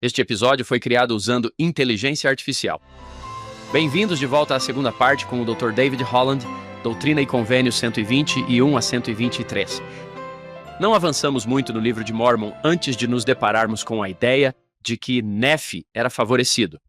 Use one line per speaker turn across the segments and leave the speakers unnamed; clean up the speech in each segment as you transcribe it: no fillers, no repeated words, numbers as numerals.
Este episódio foi criado usando inteligência artificial. Bem-vindos de volta à segunda parte com o Dr. David Holland, Doutrina e Convênios 121 a 123. Não avançamos muito no livro de Mórmon antes de nos depararmos com a ideia de que Nefe era favorecido.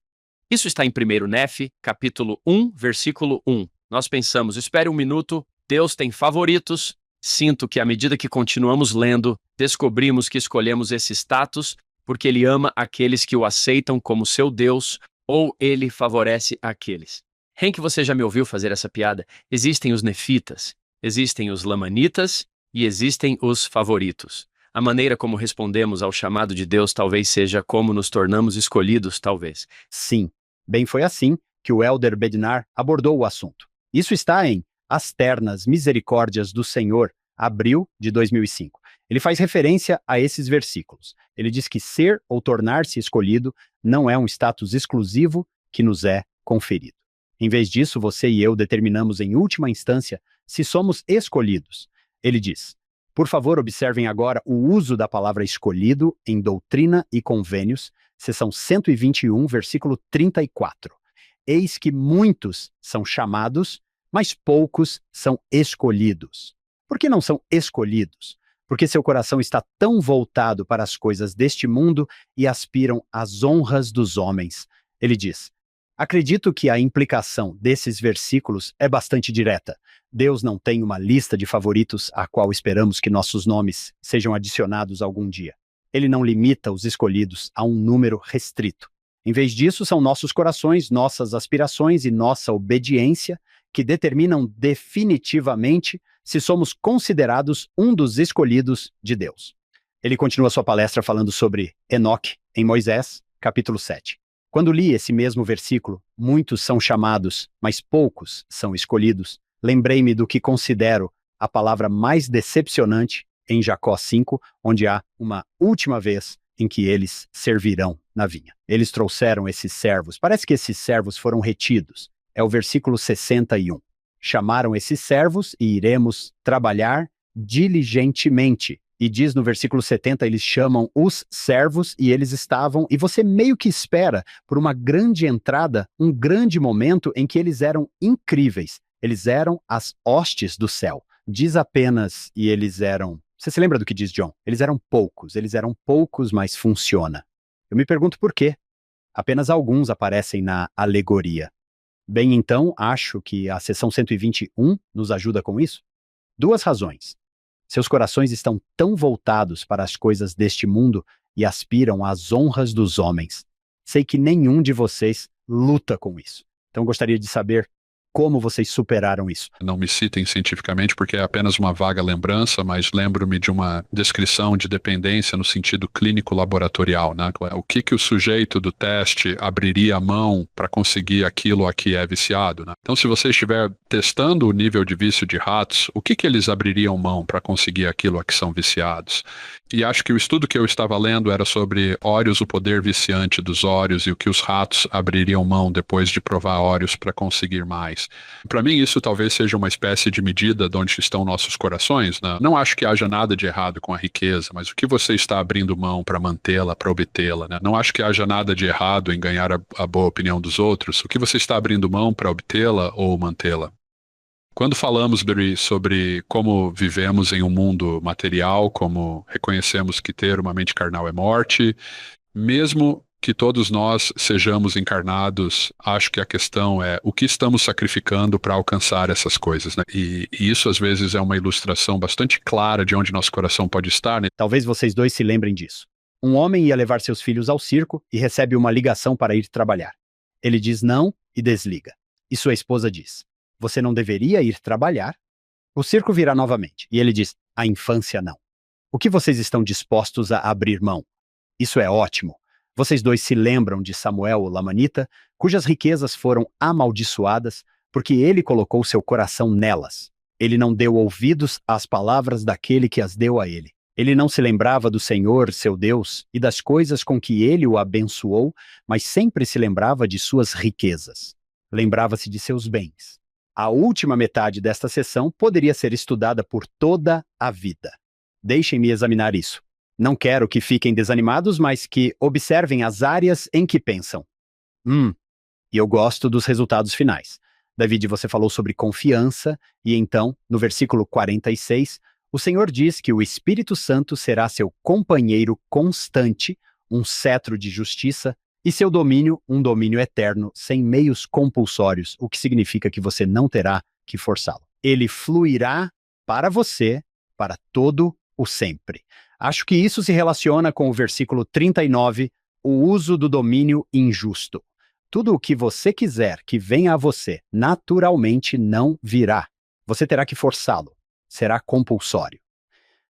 Isso está em 1 Nefe, capítulo 1, versículo 1. Nós pensamos, espere um minuto, Deus tem favoritos. Sinto que à medida que continuamos lendo, descobrimos que escolhemos esse status porque ele ama aqueles que o aceitam como seu Deus ou ele favorece aqueles. Hank, você já me ouviu fazer essa piada? Existem os nefitas, existem os lamanitas e existem os favoritos. A maneira como respondemos ao chamado de Deus talvez seja como nos tornamos escolhidos, talvez.
Sim, bem foi assim que o Elder Bednar abordou o assunto. Isso está em As Ternas Misericórdias do Senhor, abril de 2005. Ele faz referência a esses versículos. Ele diz que ser ou tornar-se escolhido não é um status exclusivo que nos é conferido. Em vez disso, você e eu determinamos em última instância se somos escolhidos. Ele diz, por favor, observem agora o uso da palavra escolhido em Doutrina e Convênios, seção 121, versículo 34. Eis que muitos são chamados, mas poucos são escolhidos. Por que não são escolhidos? Porque seu coração está tão voltado para as coisas deste mundo e aspiram às honras dos homens. Ele diz, acredito que a implicação desses versículos é bastante direta. Deus não tem uma lista de favoritos a qual esperamos que nossos nomes sejam adicionados algum dia. Ele não limita os escolhidos a um número restrito. Em vez disso, são nossos corações, nossas aspirações e nossa obediência que determinam definitivamente se somos considerados um dos escolhidos de Deus. Ele continua sua palestra falando sobre Enoque, em Moisés, capítulo 7. Quando li esse mesmo versículo, muitos são chamados, mas poucos são escolhidos, lembrei-me do que considero a palavra mais decepcionante em Jacó 5, onde há uma última vez em que eles servirão na vinha. Eles trouxeram esses servos, parece que esses servos foram retidos. É o versículo 61. Chamaram esses servos e iremos trabalhar diligentemente. E diz no versículo 70, eles chamam os servos e eles estavam, e você meio que espera por uma grande entrada, um grande momento em que eles eram incríveis. Eles eram as hostes do céu. Diz apenas, e eles eram... Você se lembra do que diz John? Eles eram poucos, mas funciona. Eu me pergunto por quê. Apenas alguns aparecem na alegoria. Bem, então, acho que a seção 121 nos ajuda com isso. 2 razões. Seus corações estão tão voltados para as coisas deste mundo e aspiram às honras dos homens. Sei que nenhum de vocês luta com isso. Então, gostaria de saber como vocês superaram isso.
Não me citem cientificamente porque é apenas uma vaga lembrança, mas lembro-me de uma descrição de dependência no sentido clínico laboratorial, né? O que o sujeito do teste abriria a mão para conseguir aquilo a que é viciado, né? Então, se você estiver testando o nível de vício de ratos, o que eles abririam mão para conseguir aquilo a que são viciados? E acho que o estudo que eu estava lendo era sobre óreos, o poder viciante dos óreos e o que os ratos abririam mão depois de provar óreos para conseguir mais. Para mim, isso talvez seja uma espécie de medida de onde estão nossos corações, né? Não acho que haja nada de errado com a riqueza, mas o que você está abrindo mão para mantê-la, para obtê-la, né? Não acho que haja nada de errado em ganhar a boa opinião dos outros. O que você está abrindo mão para obtê-la ou mantê-la? Quando falamos, Barry, sobre como vivemos em um mundo material, como reconhecemos que ter uma mente carnal é morte, mesmo que todos nós sejamos encarnados, acho que a questão é o que estamos sacrificando para alcançar essas coisas, né? E isso às vezes é uma ilustração bastante clara de onde nosso coração pode estar, né?
Talvez vocês dois se lembrem disso. Um homem ia levar seus filhos ao circo e recebe uma ligação para ir trabalhar. Ele diz não e desliga. E sua esposa diz, você não deveria ir trabalhar? O circo virá novamente. E ele diz, a infância não. O que vocês estão dispostos a abrir mão? Isso é ótimo. Vocês dois se lembram de Samuel, o Lamanita, cujas riquezas foram amaldiçoadas porque ele colocou seu coração nelas. Ele não deu ouvidos às palavras daquele que as deu a ele. Ele não se lembrava do Senhor, seu Deus, e das coisas com que ele o abençoou, mas sempre se lembrava de suas riquezas. Lembrava-se de seus bens. A última metade desta sessão poderia ser estudada por toda a vida. Deixem-me examinar isso. Não quero que fiquem desanimados, mas que observem as áreas em que pensam. E eu gosto dos resultados finais. David, você falou sobre confiança, e então, no versículo 46, o Senhor diz que o Espírito Santo será seu companheiro constante, um cetro de justiça, e seu domínio, um domínio eterno, sem meios compulsórios, o que significa que você não terá que forçá-lo. Ele fluirá para você, para todo o sempre. Acho que isso se relaciona com o versículo 39, o uso do domínio injusto. Tudo o que você quiser que venha a você, naturalmente não virá. Você terá que forçá-lo. Será compulsório.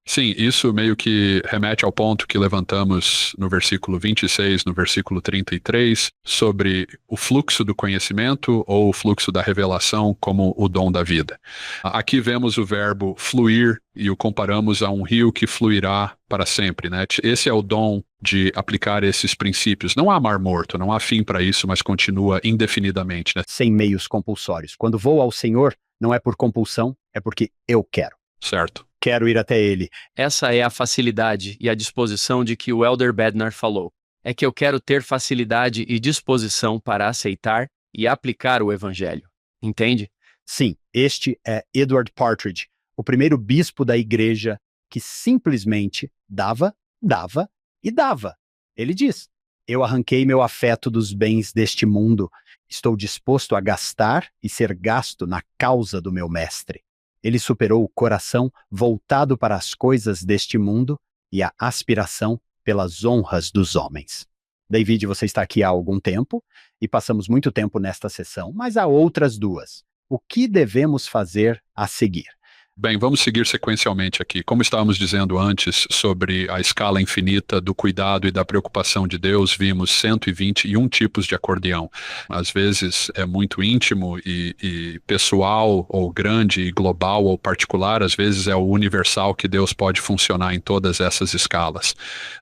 Sim, isso meio que remete ao ponto que levantamos no versículo 26, no versículo 33, sobre o fluxo do conhecimento ou o fluxo da revelação como o dom da vida. Aqui vemos o verbo fluir e o comparamos a um rio que fluirá para sempre, né? Esse é o dom de aplicar esses princípios. Não há mar morto, não há fim para isso, mas continua indefinidamente, né?
Sem meios compulsórios. Quando vou ao Senhor, não é por compulsão, é porque eu quero.
Certo.
Quero ir até ele.
Essa é a facilidade e a disposição de que o Elder Bednar falou. É que eu quero ter facilidade e disposição para aceitar e aplicar o Evangelho. Entende?
Sim, este é Edward Partridge, o primeiro bispo da igreja que simplesmente dava, dava e dava. Ele diz: eu arranquei meu afeto dos bens deste mundo. Estou disposto a gastar e ser gasto na causa do meu mestre. Ele superou o coração voltado para as coisas deste mundo e a aspiração pelas honras dos homens. David, você está aqui há algum tempo e passamos muito tempo nesta sessão, mas há outras duas. O que devemos fazer a seguir?
Bem, vamos seguir sequencialmente aqui. Como estávamos dizendo antes sobre a escala infinita do cuidado e da preocupação de Deus, vimos 121 tipos de acordeão. Às vezes é muito íntimo e pessoal, ou grande e global ou particular, às vezes é o universal que Deus pode funcionar em todas essas escalas.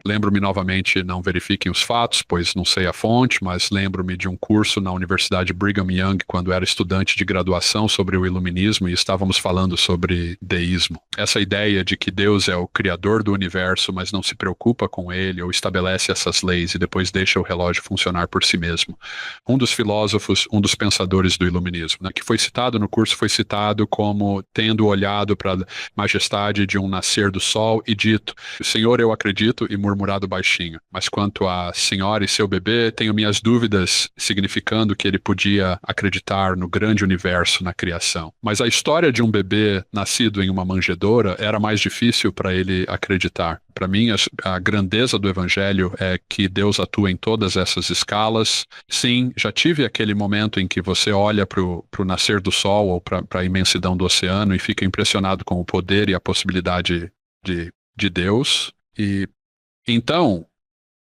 Lembro-me novamente, não verifiquem os fatos, pois não sei a fonte, mas lembro-me de um curso na Universidade Brigham Young, quando era estudante de graduação sobre o iluminismo, e estávamos falando sobre deísmo. Essa ideia de que Deus é o criador do universo, mas não se preocupa com ele ou estabelece essas leis e depois deixa o relógio funcionar por si mesmo. Um dos filósofos, um dos pensadores do iluminismo, né, que foi citado no curso, foi citado como tendo olhado para a majestade de um nascer do sol e dito: Senhor, eu acredito, e murmurado baixinho. Mas quanto a senhora e seu bebê, tenho minhas dúvidas, significando que ele podia acreditar no grande universo, na criação. Mas a história de um bebê nascido em uma manjedoura era mais difícil para ele acreditar. Para mim, a grandeza do Evangelho é que Deus atua em todas essas escalas. Sim, já tive aquele momento em que você olha para o nascer do sol ou para a imensidão do oceano e fica impressionado com o poder e a possibilidade de Deus. E então,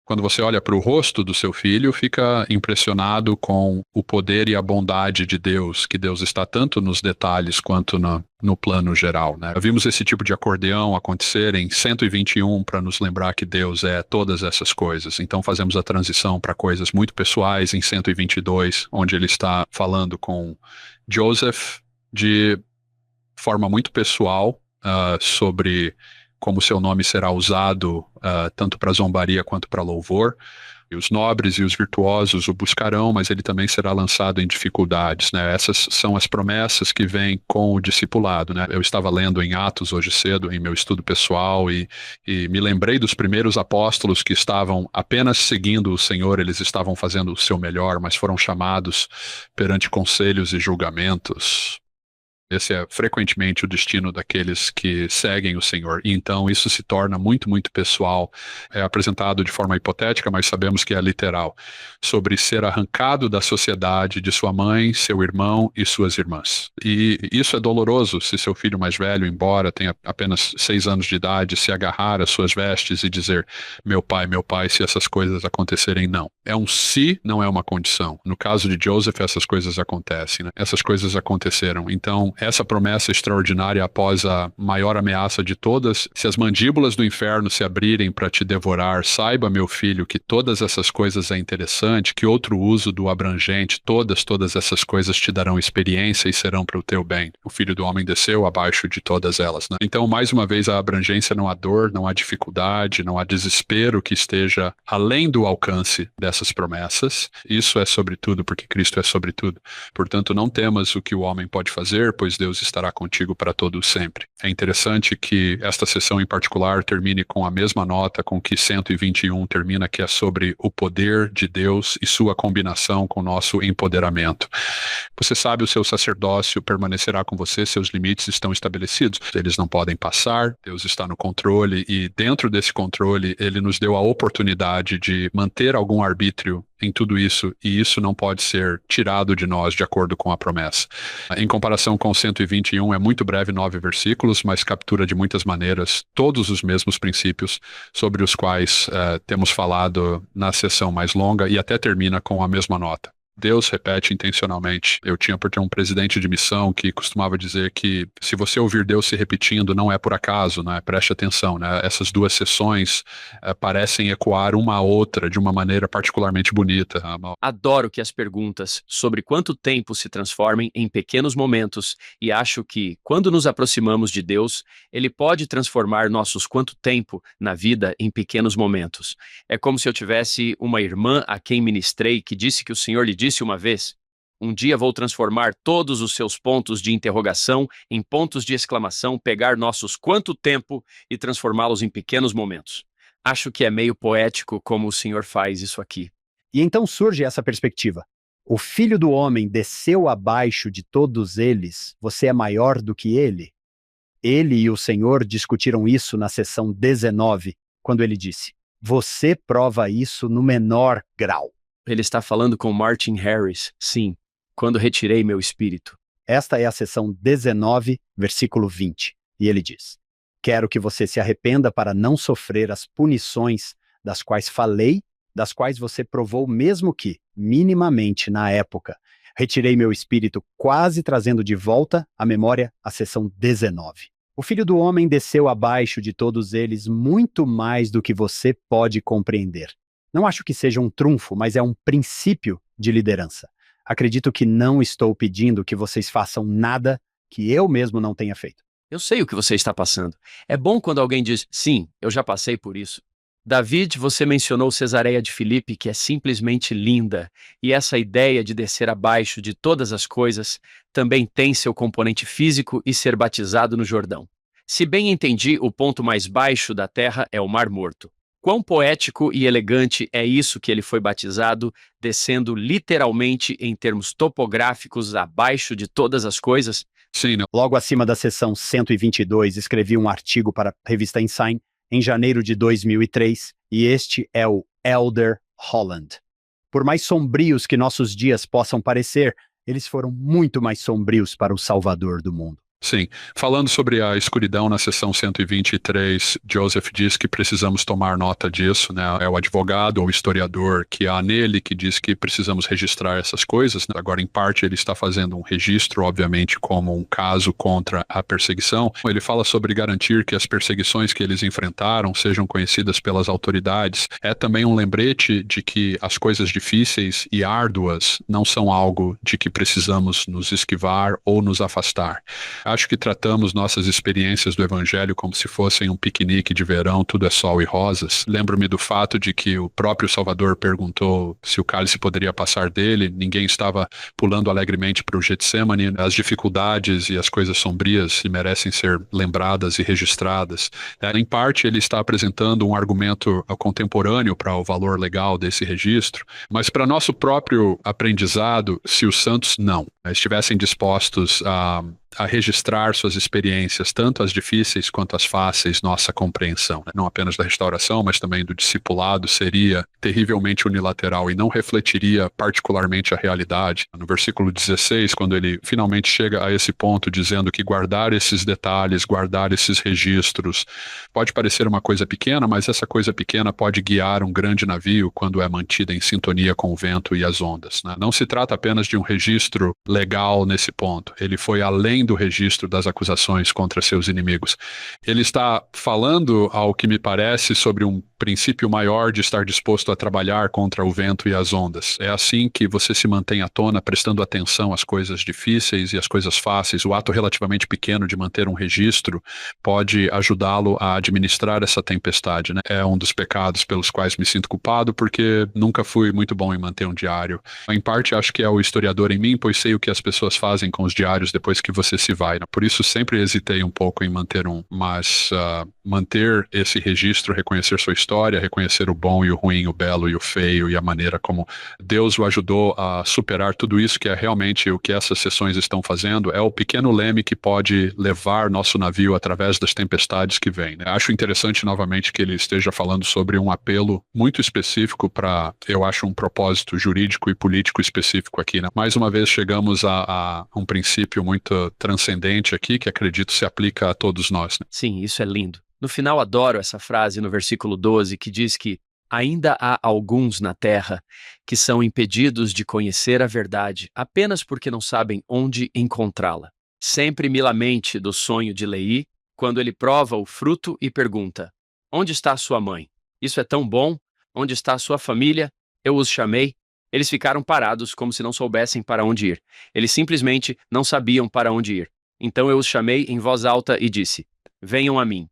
quando você olha para o rosto do seu filho, fica impressionado com o poder e a bondade de Deus, que Deus está tanto nos detalhes quanto no plano geral, né? Vimos esse tipo de acordeão acontecer em 121 para nos lembrar que Deus é todas essas coisas. Então fazemos a transição para coisas muito pessoais em 122, onde ele está falando com Joseph de forma muito pessoal sobre como seu nome será usado tanto para zombaria quanto para louvor. E os nobres e os virtuosos o buscarão, mas ele também será lançado em dificuldades, né? Essas são as promessas que vêm com o discipulado, né? Eu estava lendo em Atos hoje cedo, em meu estudo pessoal, e me lembrei dos primeiros apóstolos que estavam apenas seguindo o Senhor, eles estavam fazendo o seu melhor, mas foram chamados perante conselhos e julgamentos. Esse é frequentemente o destino daqueles que seguem o Senhor. E então isso se torna muito, muito pessoal. É apresentado de forma hipotética, mas sabemos que é literal. Sobre ser arrancado da sociedade de sua mãe, seu irmão e suas irmãs. E isso é doloroso se seu filho mais velho, embora tenha apenas 6 anos de idade, se agarrar às suas vestes e dizer: meu pai, se essas coisas acontecerem, não. É um se, não é uma condição. No caso de Joseph, essas coisas acontecem, né? Essas coisas aconteceram. Então, Então, essa promessa extraordinária após a maior ameaça de todas, se as mandíbulas do inferno se abrirem para te devorar, saiba, meu filho, que todas essas coisas é interessante, que outro uso do abrangente, todas essas coisas te darão experiência e serão para o teu bem. O Filho do Homem desceu abaixo de todas elas, né? Então, mais uma vez, a abrangência, não há dor, não há dificuldade, não há desespero que esteja além do alcance dessas promessas. Isso é sobretudo porque Cristo é sobretudo. Portanto, não temas o que o homem pode fazer, pois Deus estará contigo para todo sempre. É interessante que esta sessão em particular termine com a mesma nota com que 121 termina, que é sobre o poder de Deus e sua combinação com o nosso empoderamento. Você sabe, o seu sacerdócio permanecerá com você, seus limites estão estabelecidos. Eles não podem passar, Deus está no controle e dentro desse controle ele nos deu a oportunidade de manter algum arbítrio em tudo isso, e isso não pode ser tirado de nós de acordo com a promessa. Em comparação com 121, é muito breve, 9 versículos, mas captura de muitas maneiras todos os mesmos princípios sobre os quais temos falado na sessão mais longa, e até termina com a mesma nota. Deus repete intencionalmente. Eu tinha por ter um presidente de missão que costumava dizer que se você ouvir Deus se repetindo, não é por acaso, né? Preste atenção, né? Essas duas sessões parecem ecoar uma a outra de uma maneira particularmente bonita.
Adoro que as perguntas sobre quanto tempo se transformem em pequenos momentos, e acho que, quando nos aproximamos de Deus, Ele pode transformar nossos quanto tempo na vida em pequenos momentos. É como se eu tivesse uma irmã a quem ministrei que disse que o Senhor lhe disse uma vez: um dia vou transformar todos os seus pontos de interrogação em pontos de exclamação, pegar nossos quanto tempo e transformá-los em pequenos momentos. Acho que é meio poético como o Senhor faz isso aqui.
E então surge essa perspectiva. O Filho do Homem desceu abaixo de todos eles, você é maior do que ele? Ele e o Senhor discutiram isso na sessão 19, quando ele disse: você prova isso no menor grau.
Ele está falando com Martin Harris, sim, quando retirei meu espírito.
Esta é a sessão 19, versículo 20, e ele diz: quero que você se arrependa para não sofrer as punições das quais falei, das quais você provou mesmo que, minimamente na época, retirei meu espírito, quase trazendo de volta à memória a sessão 19. O Filho do Homem desceu abaixo de todos eles muito mais do que você pode compreender. Não acho que seja um trunfo, mas é um princípio de liderança. Acredito que não estou pedindo que vocês façam nada que eu mesmo não tenha feito.
Eu sei o que você está passando. É bom quando alguém diz: sim, eu já passei por isso. David, você mencionou Cesareia de Filipe, que é simplesmente linda, e essa ideia de descer abaixo de todas as coisas também tem seu componente físico e ser batizado no Jordão. Se bem entendi, o ponto mais baixo da terra é o Mar Morto. Quão poético e elegante é isso que ele foi batizado, descendo literalmente em termos topográficos abaixo de todas as coisas?
Sim, não.
Logo acima da seção 122, escrevi um artigo para a revista Ensign em janeiro de 2003, e este é o Elder Holland. Por mais sombrios que nossos dias possam parecer, eles foram muito mais sombrios para o Salvador do mundo.
Sim. Falando sobre a escuridão na seção 123, Joseph diz que precisamos tomar nota disso, né? É o advogado ou historiador que há nele que diz que precisamos registrar essas coisas, né? Agora, em parte, ele está fazendo um registro, obviamente, como um caso contra a perseguição. Ele fala sobre garantir que as perseguições que eles enfrentaram sejam conhecidas pelas autoridades. É também um lembrete de que as coisas difíceis e árduas não são algo de que precisamos nos esquivar ou nos afastar. Acho que tratamos nossas experiências do Evangelho como se fossem um piquenique de verão, tudo é sol e rosas. Lembro-me do fato de que o próprio Salvador perguntou se o cálice poderia passar dele, ninguém estava pulando alegremente para o Getsemane. As dificuldades e as coisas sombrias merecem ser lembradas e registradas. Em parte, ele está apresentando um argumento contemporâneo para o valor legal desse registro, mas para nosso próprio aprendizado, se os santos não estivessem dispostos a registrar suas experiências, tanto as difíceis quanto as fáceis, nossa compreensão, né? Não apenas da restauração, mas também do discipulado, seria terrivelmente unilateral e não refletiria particularmente a realidade. No versículo 16, quando ele finalmente chega a esse ponto, dizendo que guardar esses detalhes, guardar esses registros, pode parecer uma coisa pequena, mas essa coisa pequena pode guiar um grande navio quando é mantida em sintonia com o vento e as ondas, né? Não se trata apenas de um registro legal nesse ponto. Ele foi além do registro das acusações contra seus inimigos. Ele está falando, ao que me parece, sobre um princípio maior de estar disposto a trabalhar contra o vento e as ondas. É assim que você se mantém à tona, prestando atenção às coisas difíceis e às coisas fáceis. O ato relativamente pequeno de manter um registro pode ajudá-lo a administrar essa tempestade, né? É um dos pecados pelos quais me sinto culpado, porque nunca fui muito bom em manter um diário. Em parte, acho que é o historiador em mim, pois sei o que as pessoas fazem com os diários depois que você se vai, né? Por isso, sempre hesitei um pouco em manter um, mas manter esse registro, reconhecer sua história, reconhecer o bom e o ruim, o belo e o feio e a maneira como Deus o ajudou a superar tudo isso, que é realmente o que essas sessões estão fazendo, é o pequeno leme que pode levar nosso navio através das tempestades que vêm, né? Acho interessante novamente que ele esteja falando sobre um apelo muito específico para, eu acho, um propósito jurídico e político específico aqui, né? Mais uma vez chegamos a um princípio muito transcendente aqui, que acredito se aplica a todos nós, né?
Sim, isso é lindo. No final, adoro essa frase no versículo 12 que diz que ainda há alguns na terra que são impedidos de conhecer a verdade apenas porque não sabem onde encontrá-la. Sempre me lamente do sonho de Leí quando ele prova o fruto e pergunta: onde está sua mãe? Isso é tão bom? Onde está sua família? Eu os chamei. Eles ficaram parados como se não soubessem para onde ir. Eles simplesmente não sabiam para onde ir. Então eu os chamei em voz alta e disse: venham a mim.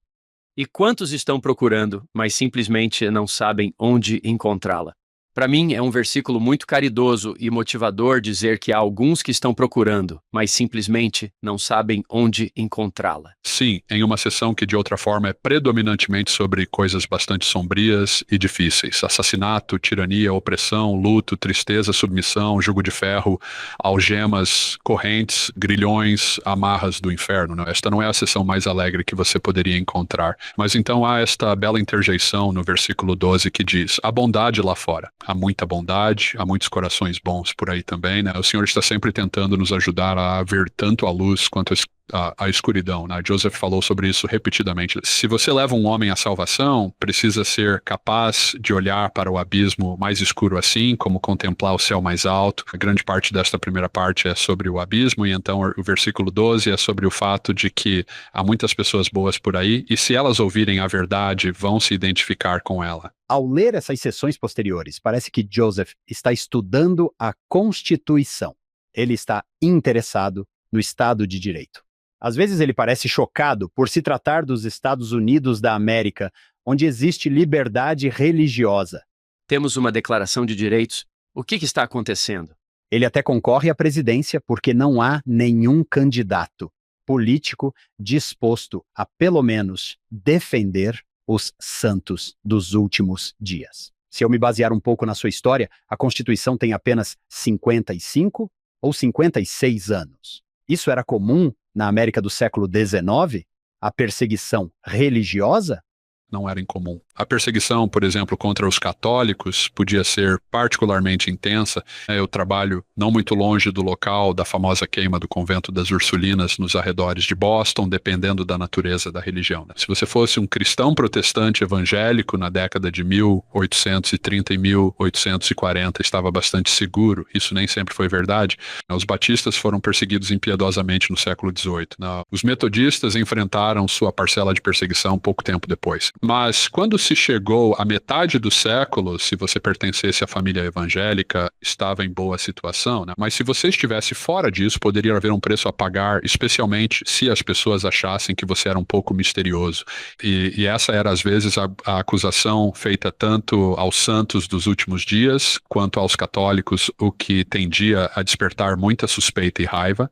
E quantos estão procurando, mas simplesmente não sabem onde encontrá-la? Para mim, é um versículo muito caridoso e motivador dizer que há alguns que estão procurando, mas simplesmente não sabem onde encontrá-la.
Sim, em uma sessão que de outra forma é predominantemente sobre coisas bastante sombrias e difíceis. Assassinato, tirania, opressão, luto, tristeza, submissão, jugo de ferro, algemas, correntes, grilhões, amarras do inferno, né? Esta não é a sessão mais alegre que você poderia encontrar. Mas então há esta bela interjeição no versículo 12 que diz: há bondade lá fora. Há muita bondade, há muitos corações bons por aí também, né? O Senhor está sempre tentando nos ajudar a ver tanto a luz quanto a escuridão, né? Joseph falou sobre isso repetidamente. Se você leva um homem à salvação, precisa ser capaz de olhar para o abismo mais escuro assim, como contemplar o céu mais alto. A grande parte desta primeira parte é sobre o abismo, e então o versículo 12 é sobre o fato de que há muitas pessoas boas por aí, e se elas ouvirem a verdade, vão se identificar com ela.
Ao ler essas sessões posteriores, parece que Joseph está estudando a Constituição. Ele está interessado no Estado de Direito. Às vezes ele parece chocado por se tratar dos Estados Unidos da América, onde existe liberdade religiosa.
Temos uma declaração de direitos. O que está acontecendo?
Ele até concorre à presidência porque não há nenhum candidato político disposto a, pelo menos, defender os santos dos últimos dias. Se eu me basear um pouco na sua história, a Constituição tem apenas 55 ou 56 anos. Isso era comum na América do século XIX? A perseguição religiosa?
Não era incomum. A perseguição, por exemplo, contra os católicos podia ser particularmente intensa. Eu trabalho não muito longe do local da famosa queima do convento das Ursulinas nos arredores de Boston, dependendo da natureza da religião. Se você fosse um cristão protestante evangélico na década de 1830 e 1840, estava bastante seguro. Isso nem sempre foi verdade. Os batistas foram perseguidos impiedosamente no século XVIII. Os metodistas enfrentaram sua parcela de perseguição pouco tempo depois. Mas quando se chegou à metade do século, se você pertencesse à família evangélica, estava em boa situação, né? Mas se você estivesse fora disso, poderia haver um preço a pagar, especialmente se as pessoas achassem que você era um pouco misterioso. E essa era, às vezes, a acusação feita tanto aos santos dos últimos dias, quanto aos católicos, o que tendia a despertar muita suspeita e raiva.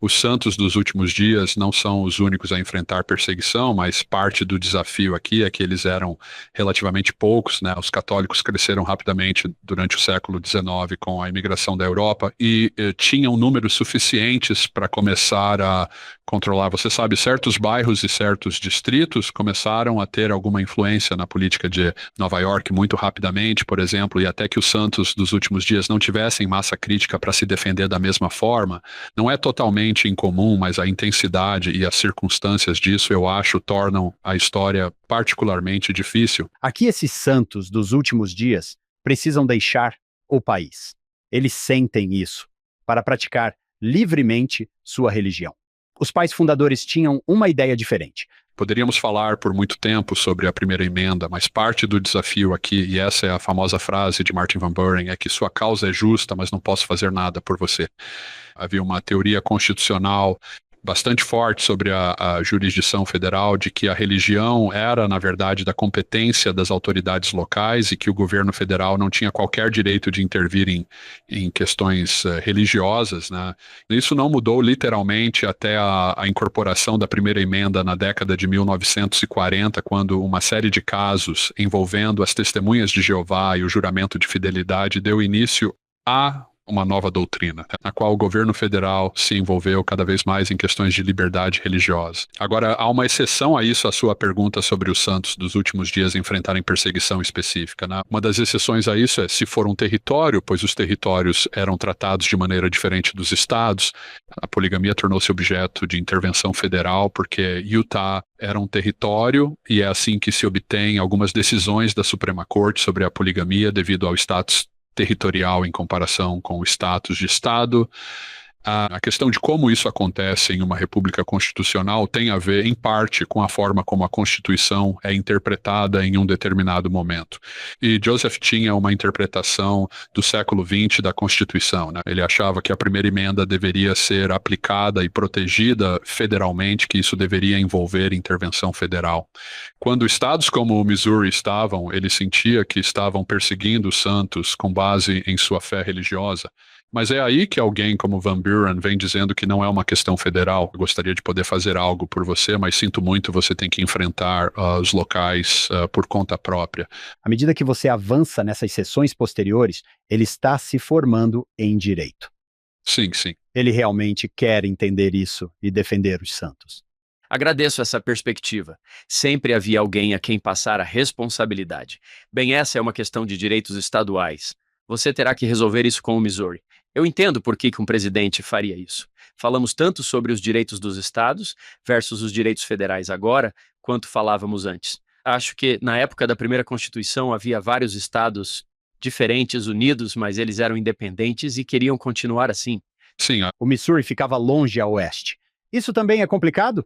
Os santos dos últimos dias não são os únicos a enfrentar perseguição, mas parte do desafio aqui é que eles eram relativamente poucos, né? Os católicos cresceram rapidamente durante o século XIX com a imigração da Europa e tinham números suficientes para começar a controlar. Você sabe, certos bairros e certos distritos começaram a ter alguma influência na política de Nova York muito rapidamente, por exemplo, e até que os santos dos últimos dias não tivessem massa crítica para se defender da mesma forma. Não é totalmente incomum, mas a intensidade e as circunstâncias disso, eu acho, tornam a história particularmente difícil.
Aqui esses santos dos últimos dias precisam deixar o país. Eles sentem isso para praticar livremente sua religião. Os pais fundadores tinham uma ideia diferente.
Poderíamos falar por muito tempo sobre a primeira emenda, mas parte do desafio aqui, e essa é a famosa frase de Martin Van Buren, é que sua causa é justa, mas não posso fazer nada por você. Havia uma teoria constitucional bastante forte sobre a jurisdição federal, de que a religião era, na verdade, da competência das autoridades locais e que o governo federal não tinha qualquer direito de intervir em questões religiosas, né? Isso não mudou literalmente até a incorporação da primeira emenda na década de 1940, quando uma série de casos envolvendo as testemunhas de Jeová e o juramento de fidelidade deu início a uma nova doutrina, na qual o governo federal se envolveu cada vez mais em questões de liberdade religiosa. Agora, há uma exceção a isso, a sua pergunta sobre os santos dos últimos dias enfrentarem perseguição específica, né? Uma das exceções a isso é se for um território, pois os territórios eram tratados de maneira diferente dos estados. A poligamia tornou-se objeto de intervenção federal, porque Utah era um território e é assim que se obtém algumas decisões da Suprema Corte sobre a poligamia devido ao status territorial em comparação com o status de Estado. A questão de como isso acontece em uma república constitucional tem a ver, em parte, com a forma como a Constituição é interpretada em um determinado momento. E Joseph tinha uma interpretação do século XX da Constituição, né? Ele achava que a primeira emenda deveria ser aplicada e protegida federalmente, que isso deveria envolver intervenção federal. Quando estados como o Missouri estavam, ele sentia que estavam perseguindo os santos com base em sua fé religiosa. Mas é aí que alguém como Van Buren vem dizendo que não é uma questão federal. Eu gostaria de poder fazer algo por você, mas sinto muito, você tem que enfrentar os locais por conta própria.
À medida que você avança nessas sessões posteriores, ele está se formando em direito.
Sim, sim.
Ele realmente quer entender isso e defender os santos.
Agradeço essa perspectiva. Sempre havia alguém a quem passar a responsabilidade. Bem, essa é uma questão de direitos estaduais. Você terá que resolver isso com o Missouri. Eu entendo por que um presidente faria isso. Falamos tanto sobre os direitos dos estados versus os direitos federais agora, quanto falávamos antes. Acho que, na época da primeira Constituição, havia vários estados diferentes, unidos, mas eles eram independentes e queriam continuar assim.
Sim.
O Missouri ficava longe a oeste. Isso também é complicado?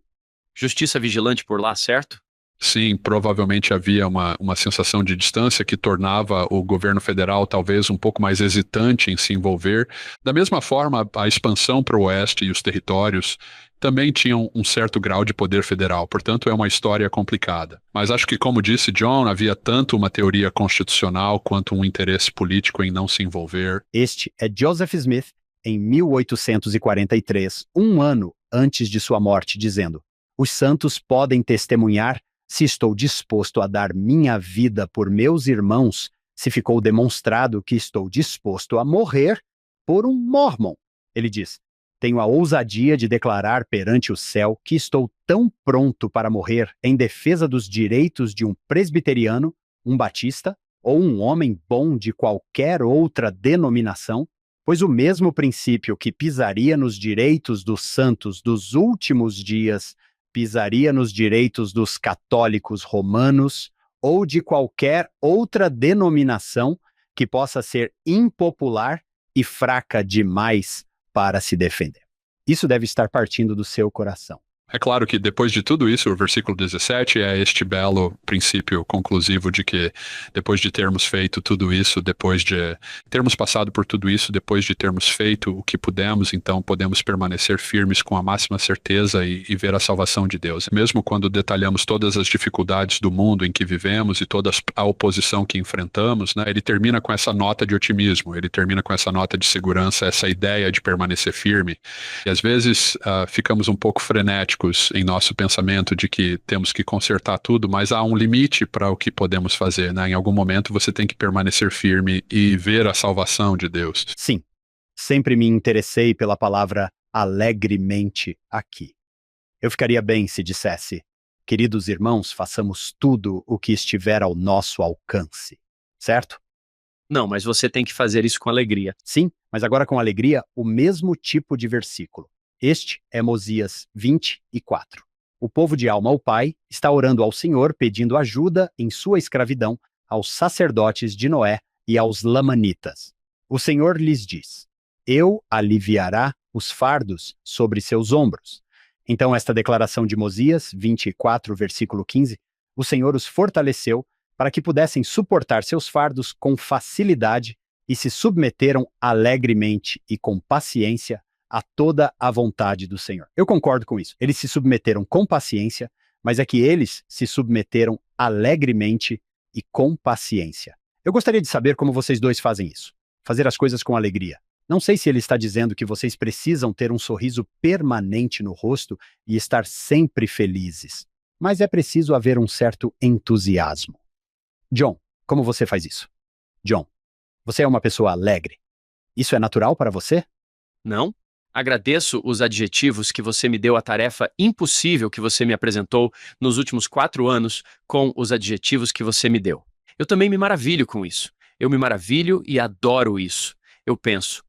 Justiça vigilante por lá, certo?
Sim, provavelmente havia uma sensação de distância que tornava o governo federal talvez um pouco mais hesitante em se envolver. Da mesma forma, a expansão para o oeste e os territórios também tinham um certo grau de poder federal, portanto é uma história complicada. Mas acho que, como disse John, havia tanto uma teoria constitucional quanto um interesse político em não se envolver.
Este é Joseph Smith, em 1843, um ano antes de sua morte, dizendo: "Os santos podem testemunhar se estou disposto a dar minha vida por meus irmãos, se ficou demonstrado que estou disposto a morrer por um mormon." Ele diz: "Tenho a ousadia de declarar perante o céu que estou tão pronto para morrer em defesa dos direitos de um presbiteriano, um batista ou um homem bom de qualquer outra denominação, pois o mesmo princípio que pisaria nos direitos dos santos dos últimos dias pisaria nos direitos dos católicos romanos ou de qualquer outra denominação que possa ser impopular e fraca demais para se defender." Isso deve estar partindo do seu coração.
É claro que depois de tudo isso, o versículo 17 é este belo princípio conclusivo de que depois de termos feito tudo isso, depois de termos passado por tudo isso, depois de termos feito o que pudemos, então podemos permanecer firmes com a máxima certeza e ver a salvação de Deus. Mesmo quando detalhamos todas as dificuldades do mundo em que vivemos e toda a oposição que enfrentamos, né, ele termina com essa nota de otimismo, ele termina com essa nota de segurança, essa ideia de permanecer firme. E às vezes ficamos um pouco frenéticos em nosso pensamento de que temos que consertar tudo, mas há um limite para o que podemos fazer, né? Em algum momento você tem que permanecer firme e ver a salvação de Deus.
Sim, sempre me interessei pela palavra alegremente aqui. Eu ficaria bem se dissesse: "Queridos irmãos, façamos tudo o que estiver ao nosso alcance." Certo?
Não, mas você tem que fazer isso com alegria.
Sim, mas agora com alegria, o mesmo tipo de versículo. Este é Mosias 24. O povo de alma ao Pai está orando ao Senhor, pedindo ajuda em sua escravidão aos sacerdotes de Noé e aos lamanitas. O Senhor lhes diz: "Eu aliviará os fardos sobre seus ombros. Então, esta declaração de Mosias, 24, versículo 15, o Senhor os fortaleceu para que pudessem suportar seus fardos com facilidade e se submeteram alegremente e com paciência a toda a vontade do Senhor. Eu concordo com isso. Eles se submeteram com paciência, mas é que eles se submeteram alegremente e com paciência. Eu gostaria de saber como vocês dois fazem isso. Fazer as coisas com alegria. Não sei se ele está dizendo que vocês precisam ter um sorriso permanente no rosto e estar sempre felizes, mas é preciso haver um certo entusiasmo. John, como você faz isso? John, você é uma pessoa alegre. Isso é natural para você?
Não? Agradeço os adjetivos que você me deu à tarefa impossível que você me apresentou nos últimos 4 anos com os adjetivos que você me deu. Eu também me maravilho com isso. Eu me maravilho e adoro isso. Eu penso,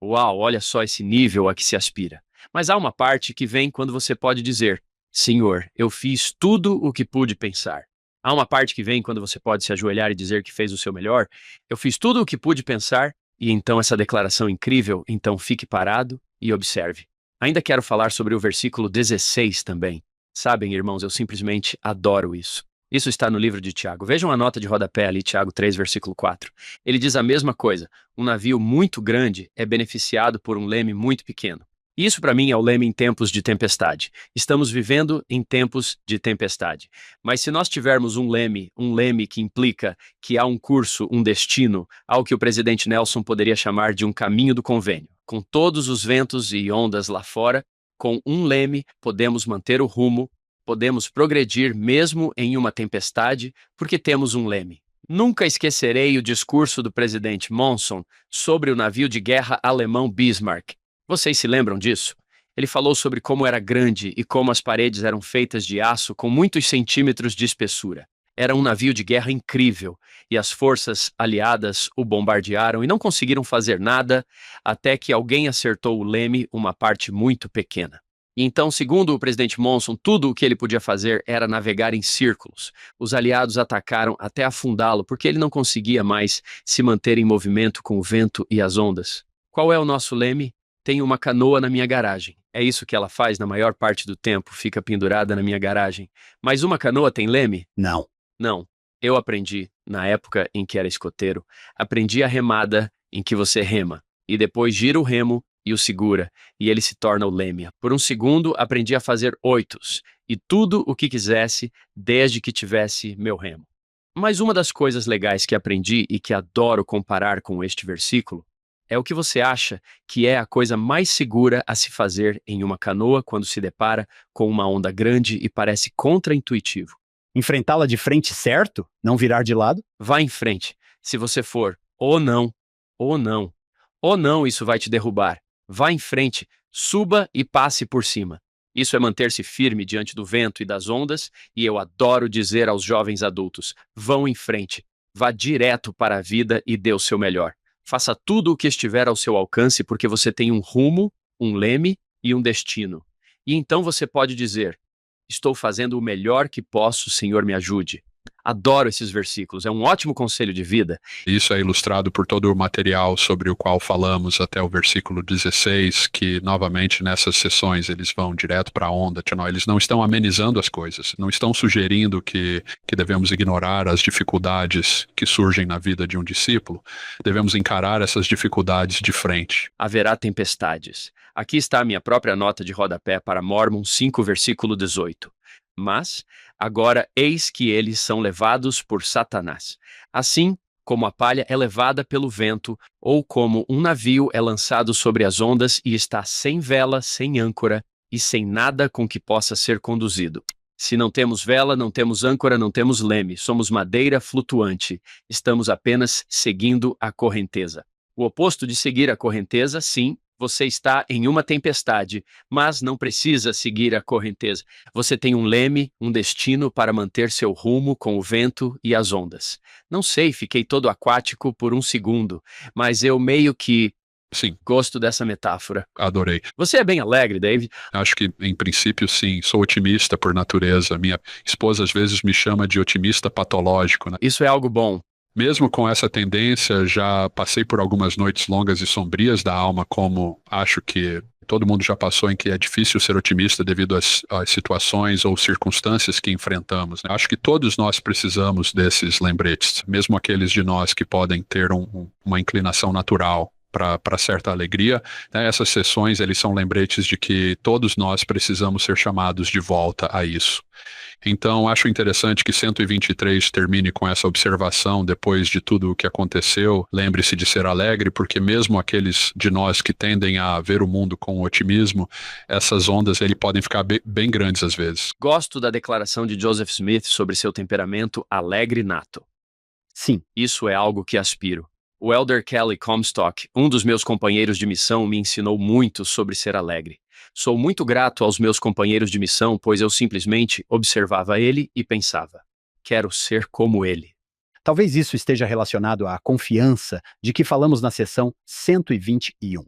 uau, olha só esse nível a que se aspira. Mas há uma parte que vem quando você pode dizer, Senhor, eu fiz tudo o que pude pensar. Há uma parte que vem quando você pode se ajoelhar e dizer que fez o seu melhor. Eu fiz tudo o que pude pensar. E então essa declaração incrível, então fique parado e observe. Ainda quero falar sobre o versículo 16 também. Sabem, irmãos, eu simplesmente adoro isso. Isso está no livro de Tiago. Vejam a nota de rodapé ali, Tiago 3, versículo 4. Ele diz a mesma coisa. Um navio muito grande é beneficiado por um leme muito pequeno. Isso para mim é o leme em tempos de tempestade. Estamos vivendo em tempos de tempestade. Mas se nós tivermos um leme que implica que há um curso, um destino, ao que o presidente Nelson poderia chamar de um caminho do convênio, com todos os ventos e ondas lá fora, com um leme podemos manter o rumo, podemos progredir mesmo em uma tempestade, porque temos um leme. Nunca esquecerei o discurso do presidente Monson sobre o navio de guerra alemão Bismarck. Vocês se lembram disso? Ele falou sobre como era grande e como as paredes eram feitas de aço com muitos centímetros de espessura. Era um navio de guerra incrível, e as forças aliadas o bombardearam e não conseguiram fazer nada até que alguém acertou o leme uma parte muito pequena. E então, segundo o presidente Monson, tudo o que ele podia fazer era navegar em círculos. Os aliados atacaram até afundá-lo porque ele não conseguia mais se manter em movimento com o vento e as ondas. Qual é o nosso leme? Tenho uma canoa na minha garagem. É isso que ela faz na maior parte do tempo, fica pendurada na minha garagem. Mas uma canoa tem leme?
Não.
Não. Eu aprendi, na época em que era escoteiro, aprendi a remada em que você rema, e depois gira o remo e o segura, e ele se torna o leme. Por um segundo, aprendi a fazer oitos, e tudo o que quisesse, desde que tivesse meu remo. Mas uma das coisas legais que aprendi e que adoro comparar com este versículo é o que você acha que é a coisa mais segura a se fazer em uma canoa quando se depara com uma onda grande e parece contraintuitivo.
Enfrentá-la de frente certo? Não virar de lado?
Vá em frente. Se você for, ou não, ou não, ou não, isso vai te derrubar. Vá em frente, suba e passe por cima. Isso é manter-se firme diante do vento e das ondas, e eu adoro dizer aos jovens adultos, vão em frente, vá direto para a vida e dê o seu melhor. Faça tudo o que estiver ao seu alcance porque você tem um rumo, um leme e um destino. E então você pode dizer, estou fazendo o melhor que posso, Senhor me ajude. Adoro esses versículos, é um ótimo conselho de vida.
Isso é ilustrado por todo o material sobre o qual falamos até o versículo 16, que novamente nessas sessões eles vão direto para a onda. Eles não estão amenizando as coisas, não estão sugerindo que devemos ignorar as dificuldades que surgem na vida de um discípulo, devemos encarar essas dificuldades de frente.
Haverá tempestades. Aqui está a minha própria nota de rodapé para Mormon 5, versículo 18. Mas, agora eis que eles são levados por Satanás. Assim como a palha é levada pelo vento, ou como um navio é lançado sobre as ondas e está sem vela, sem âncora e sem nada com que possa ser conduzido. Se não temos vela, não temos âncora, não temos leme, somos madeira flutuante, estamos apenas seguindo a correnteza. O oposto de seguir a correnteza, sim, você está em uma tempestade, mas não precisa seguir a correnteza. Você tem um leme, um destino para manter seu rumo com o vento e as ondas. Não sei, fiquei todo aquático por um segundo, mas eu meio que...
Sim.
Gosto dessa metáfora.
Adorei.
Você é bem alegre, David?
Acho que, em princípio, sim. Sou otimista por natureza. Minha esposa, às vezes, me chama de otimista patológico, né?
Isso é algo bom.
Mesmo com essa tendência, já passei por algumas noites longas e sombrias da alma, como acho que todo mundo já passou em que é difícil ser otimista devido às situações ou circunstâncias que enfrentamos, né? Acho que todos nós precisamos desses lembretes, mesmo aqueles de nós que podem ter uma inclinação natural para certa alegria, né? Essas sessões, eles são lembretes de que todos nós precisamos ser chamados de volta a isso. Então, acho interessante que 123 termine com essa observação depois de tudo o que aconteceu. Lembre-se de ser alegre, porque mesmo aqueles de nós que tendem a ver o mundo com otimismo, essas ondas podem ficar bem grandes às vezes.
Gosto da declaração de Joseph Smith sobre seu temperamento alegre nato.
Sim.
Isso é algo que aspiro. O Elder Kelly Comstock, um dos meus companheiros de missão, me ensinou muito sobre ser alegre. Sou muito grato aos meus companheiros de missão, pois eu simplesmente observava ele e pensava: quero ser como ele.
Talvez isso esteja relacionado à confiança de que falamos na sessão 121.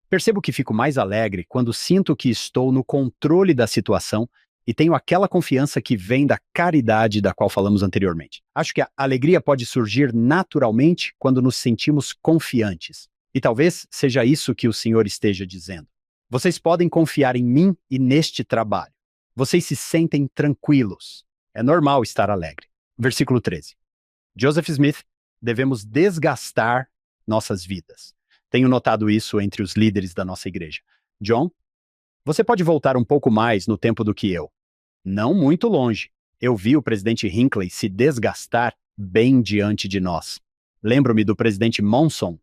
Percebo que fico mais alegre quando sinto que estou no controle da situação e tenho aquela confiança que vem da caridade da qual falamos anteriormente. Acho que a alegria pode surgir naturalmente quando nos sentimos confiantes. E talvez seja isso que o Senhor esteja dizendo. Vocês podem confiar em mim e neste trabalho. Vocês se sentem tranquilos. É normal estar alegre. Versículo 13. Joseph Smith, devemos desgastar nossas vidas. Tenho notado isso entre os líderes da nossa igreja. John, você pode voltar um pouco mais no tempo do que eu. Não muito longe. Eu vi o presidente Hinckley se desgastar bem diante de nós. Lembro-me do presidente Monson.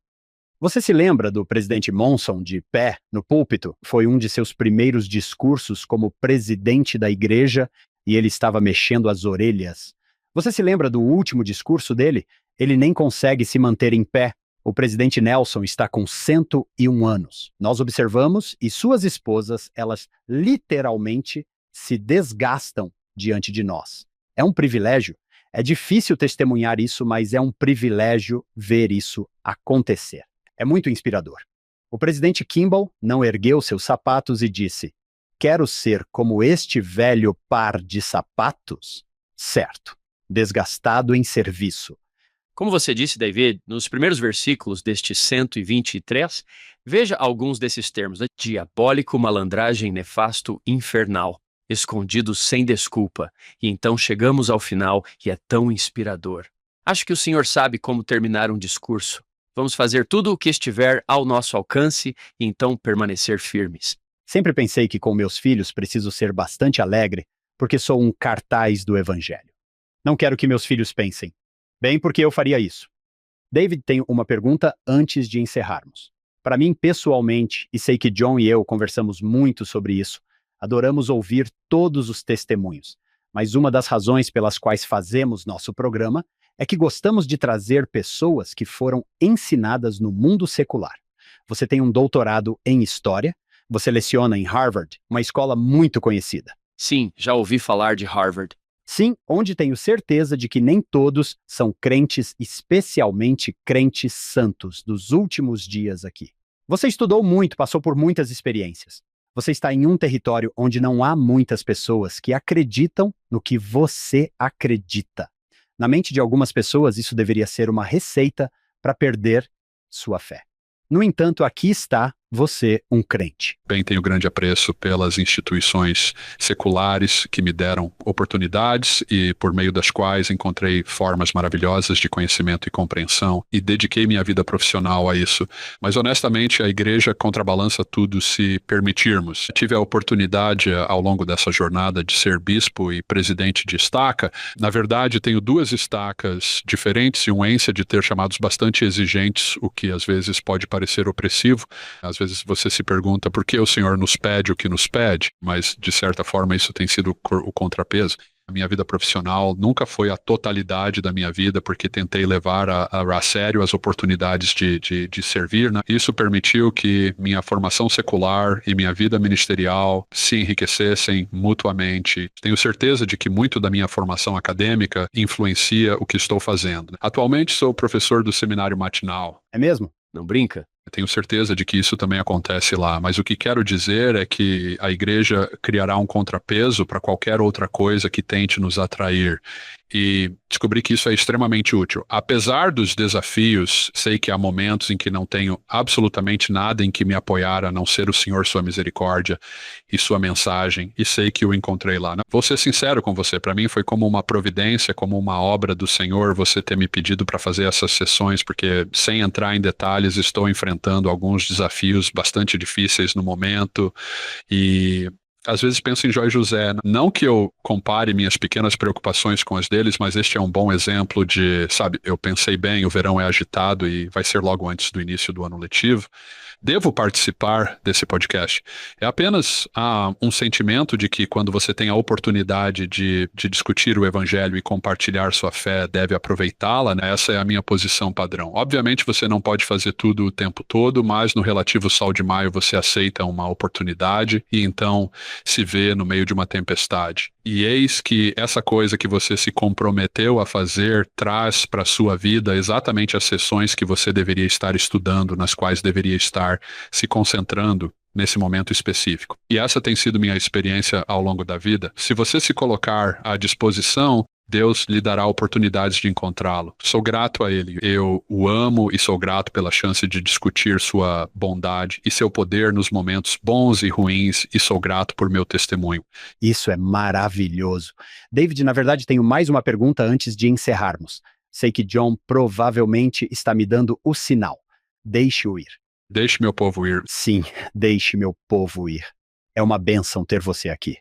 Você se lembra do presidente Monson de pé no púlpito? Foi um de seus primeiros discursos como presidente da igreja e ele estava mexendo as orelhas. Você se lembra do último discurso dele? Ele nem consegue se manter em pé. O presidente Nelson está com 101 anos. Nós observamos e suas esposas, elas literalmente se desgastam diante de nós. É um privilégio. É difícil testemunhar isso, mas é um privilégio ver isso acontecer. É muito inspirador. O presidente Kimball não ergueu seus sapatos e disse: quero ser como este velho par de sapatos? Certo. Desgastado em serviço.
Como você disse, David, nos primeiros versículos deste 123, veja alguns desses termos: diabólico, malandragem, nefasto, infernal, escondido sem desculpa. E então chegamos ao final e é tão inspirador. Acho que o Senhor sabe como terminar um discurso. Vamos fazer tudo o que estiver ao nosso alcance e então permanecer firmes.
Sempre pensei que com meus filhos preciso ser bastante alegre, porque sou um cartaz do Evangelho. Não quero que meus filhos pensem: bem, porque eu faria isso. David tem uma pergunta antes de encerrarmos. Para mim, pessoalmente, e sei que John e eu conversamos muito sobre isso, adoramos ouvir todos os testemunhos. Mas uma das razões pelas quais fazemos nosso programa é que gostamos de trazer pessoas que foram ensinadas no mundo secular. Você tem um doutorado em História, você leciona em Harvard, uma escola muito conhecida.
Sim, já ouvi falar de Harvard.
Sim, onde tenho certeza de que nem todos são crentes, especialmente crentes santos dos últimos dias aqui. Você estudou muito, passou por muitas experiências. Você está em um território onde não há muitas pessoas que acreditam no que você acredita. Na mente de algumas pessoas, isso deveria ser uma receita para perder sua fé. No entanto, aqui está você, um crente.
Bem, tenho grande apreço pelas instituições seculares que me deram oportunidades e por meio das quais encontrei formas maravilhosas de conhecimento e compreensão e dediquei minha vida profissional a isso. Mas honestamente, a igreja contrabalança tudo se permitirmos. Tive a oportunidade ao longo dessa jornada de ser bispo e presidente de estaca. Na verdade, tenho duas estacas diferentes e um ênsia de ter chamados bastante exigentes, o que às vezes pode parecer opressivo. Às vezes você se pergunta por que o Senhor nos pede o que nos pede, mas de certa forma isso tem sido o contrapeso. A minha vida profissional nunca foi a totalidade da minha vida, porque tentei levar a sério as oportunidades de servir, né? Isso permitiu que minha formação secular e minha vida ministerial se enriquecessem mutuamente. Tenho certeza de que muito da minha formação acadêmica influencia o que estou fazendo. Atualmente sou professor do seminário matinal.
É mesmo?
Não brinca?
Eu tenho certeza de que isso também acontece lá, mas o que quero dizer é que a igreja criará um contrapeso para qualquer outra coisa que tente nos atrair. e descobri que isso é extremamente útil. Apesar dos desafios, sei que há momentos em que não tenho absolutamente nada em que me apoiar a não ser o Senhor, sua misericórdia e sua mensagem, e sei que o encontrei lá. Vou ser sincero com você, para mim foi como uma providência, como uma obra do Senhor, você ter me pedido para fazer essas sessões, porque sem entrar em detalhes, estou enfrentando alguns desafios bastante difíceis no momento, e às vezes penso em Jó e José. Não que eu compare minhas pequenas preocupações com as deles, mas este é um bom exemplo de, sabe, eu pensei bem, o verão é agitado e vai ser logo antes do início do ano letivo. Devo participar desse podcast. É apenas um sentimento de que quando você tem a oportunidade de discutir o evangelho e compartilhar sua fé, deve aproveitá-la, né? Essa é a minha posição padrão. Obviamente você não pode fazer tudo o tempo todo, mas no relativo sol de maio você aceita uma oportunidade e então se vê no meio de uma tempestade. E eis que essa coisa que você se comprometeu a fazer traz para a sua vida exatamente as sessões que você deveria estar estudando, nas quais deveria estar se concentrando nesse momento específico. E essa tem sido minha experiência ao longo da vida. Se você se colocar à disposição, Deus lhe dará oportunidades de encontrá-lo. Sou grato a Ele. Eu o amo e sou grato pela chance de discutir sua bondade e seu poder nos momentos bons e ruins, e sou grato por meu testemunho.
Isso é maravilhoso. David, na verdade, tenho mais uma pergunta antes de encerrarmos. Sei que John provavelmente está me dando o sinal. Deixe-o ir.
Deixe meu povo ir.
Sim, deixe meu povo ir. É uma bênção ter você aqui.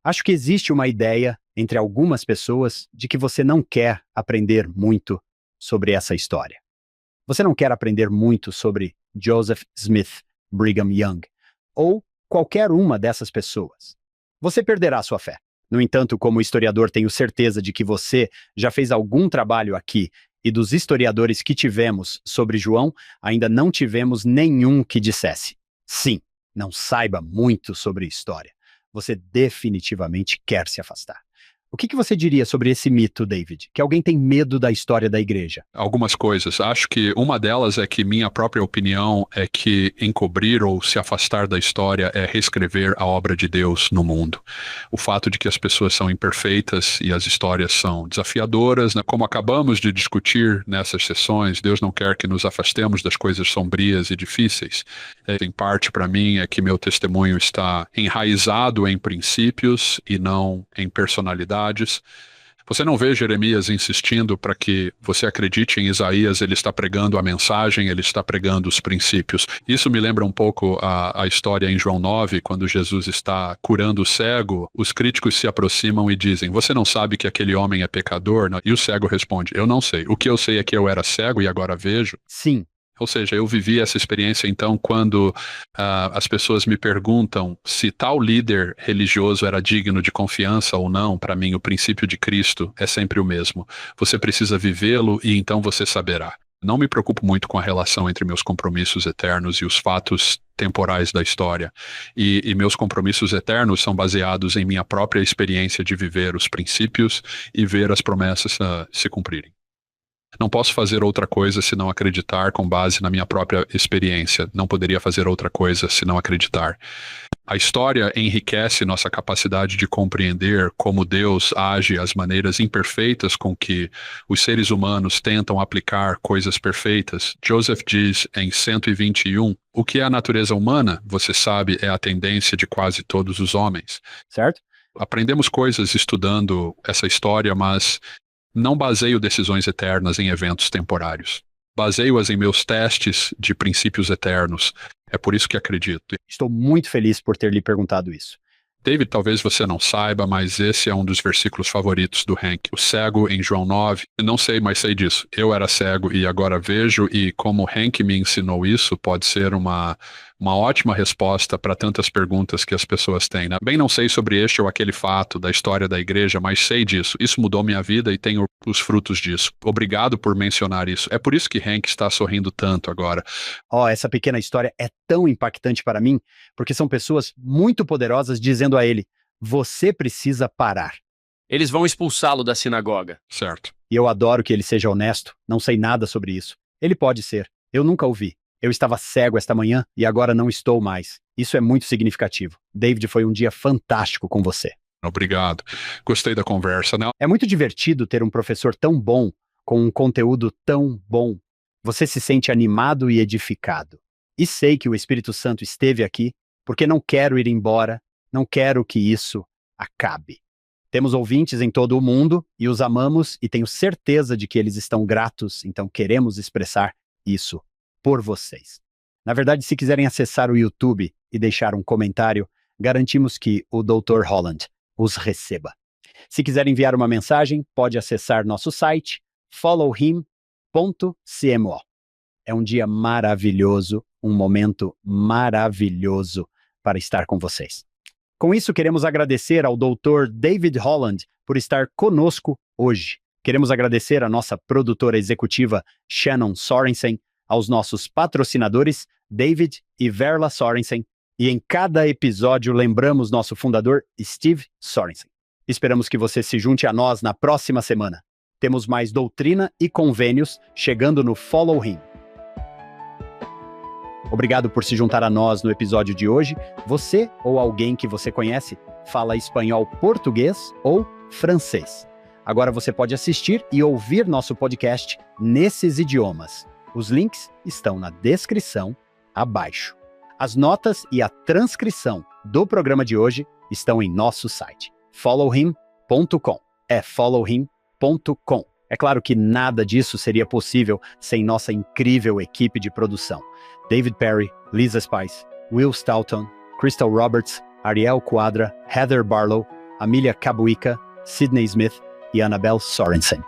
Acho que existe uma ideia entre algumas pessoas de que você não quer aprender muito sobre essa história. Você não quer aprender muito sobre Joseph Smith, Brigham Young, ou qualquer uma dessas pessoas. Você perderá sua fé. No entanto, como historiador, tenho certeza de que você já fez algum trabalho aqui, e dos historiadores que tivemos sobre João, ainda não tivemos nenhum que dissesse: sim, não saiba muito sobre história. Você definitivamente quer se afastar. O que você diria sobre esse mito, David? Que alguém tem medo da história da igreja?
Algumas coisas. Acho que uma delas é que minha própria opinião é que encobrir ou se afastar da história é reescrever a obra de Deus no mundo. O fato de que as pessoas são imperfeitas e as histórias são desafiadoras, né? Como acabamos de discutir nessas sessões, Deus não quer que nos afastemos das coisas sombrias e difíceis. Em parte, para mim, é que meu testemunho está enraizado em princípios e não em personalidade. Você não vê Jeremias insistindo para que você acredite em Isaías, ele está pregando a mensagem, ele está pregando os princípios. Isso me lembra um pouco a história em João 9, quando Jesus está curando o cego, os críticos se aproximam e dizem: você não sabe que aquele homem é pecador? E o cego responde: eu não sei. O que eu sei é que eu era cego e agora vejo.
Sim.
Ou seja, eu vivi essa experiência, então, quando as pessoas me perguntam se tal líder religioso era digno de confiança ou não. Para mim, o princípio de Cristo é sempre o mesmo. Você precisa vivê-lo e então você saberá. Não me preocupo muito com a relação entre meus compromissos eternos e os fatos temporais da história. E meus compromissos eternos são baseados em minha própria experiência de viver os princípios e ver as promessas se cumprirem. Não posso fazer outra coisa se não acreditar com base na minha própria experiência. Não poderia fazer outra coisa se não acreditar. A história enriquece nossa capacidade de compreender como Deus age, as maneiras imperfeitas com que os seres humanos tentam aplicar coisas perfeitas. Joseph diz em 121, o que é a natureza humana, você sabe, é a tendência de quase todos os homens.
Certo?
Aprendemos coisas estudando essa história, mas não baseio decisões eternas em eventos temporários. Baseio-as em meus testes de princípios eternos. É por isso que acredito.
Estou muito feliz por ter lhe perguntado isso.
David, talvez você não saiba, mas esse é um dos versículos favoritos do Hank. O cego em João 9. Não sei, mas sei disso. Eu era cego e agora vejo, e como Hank me ensinou isso, pode ser uma ótima resposta para tantas perguntas que as pessoas têm, né? Bem, não sei sobre este ou aquele fato da história da igreja, mas sei disso. Isso mudou minha vida e tenho os frutos disso. Obrigado por mencionar isso. É por isso que Hank está sorrindo tanto agora.
Essa pequena história é tão impactante para mim, porque são pessoas muito poderosas dizendo a ele: você precisa parar.
Eles vão expulsá-lo da sinagoga.
Certo.
E eu adoro que ele seja honesto. Não sei nada sobre isso. Ele pode ser. Eu nunca o vi. Eu estava cego esta manhã e agora não estou mais. Isso é muito significativo. David, foi um dia fantástico com você.
Obrigado. Gostei da conversa, né?
É muito divertido ter um professor tão bom, com um conteúdo tão bom. Você se sente animado e edificado. E sei que o Espírito Santo esteve aqui, porque não quero ir embora, não quero que isso acabe. Temos ouvintes em todo o mundo e os amamos e tenho certeza de que eles estão gratos, então queremos expressar isso por vocês. Na verdade, se quiserem acessar o YouTube e deixar um comentário, garantimos que o Dr. Holland os receba. Se quiser enviar uma mensagem, pode acessar nosso site followhim.cmo. É um dia maravilhoso, um momento maravilhoso para estar com vocês. Com isso, queremos agradecer ao Dr. David Holland por estar conosco hoje. Queremos agradecer à nossa produtora executiva, Shannon Sorensen, aos nossos patrocinadores, David e Verla Sorensen, e em cada episódio lembramos nosso fundador, Steve Sorensen. Esperamos que você se junte a nós na próxima semana. Temos mais doutrina e convênios chegando no Follow Him. Obrigado por se juntar a nós no episódio de hoje. Você ou alguém que você conhece fala espanhol, português ou francês. Agora você pode assistir e ouvir nosso podcast nesses idiomas. Os links estão na descrição abaixo. As notas e a transcrição do programa de hoje estão em nosso site, followhim.com. É followhim.com. É claro que nada disso seria possível sem nossa incrível equipe de produção. David Perry, Lisa Spice, Will Stoughton, Crystal Roberts, Ariel Quadra, Heather Barlow, Amelia Cabuica, Sidney Smith e Annabelle Sorensen.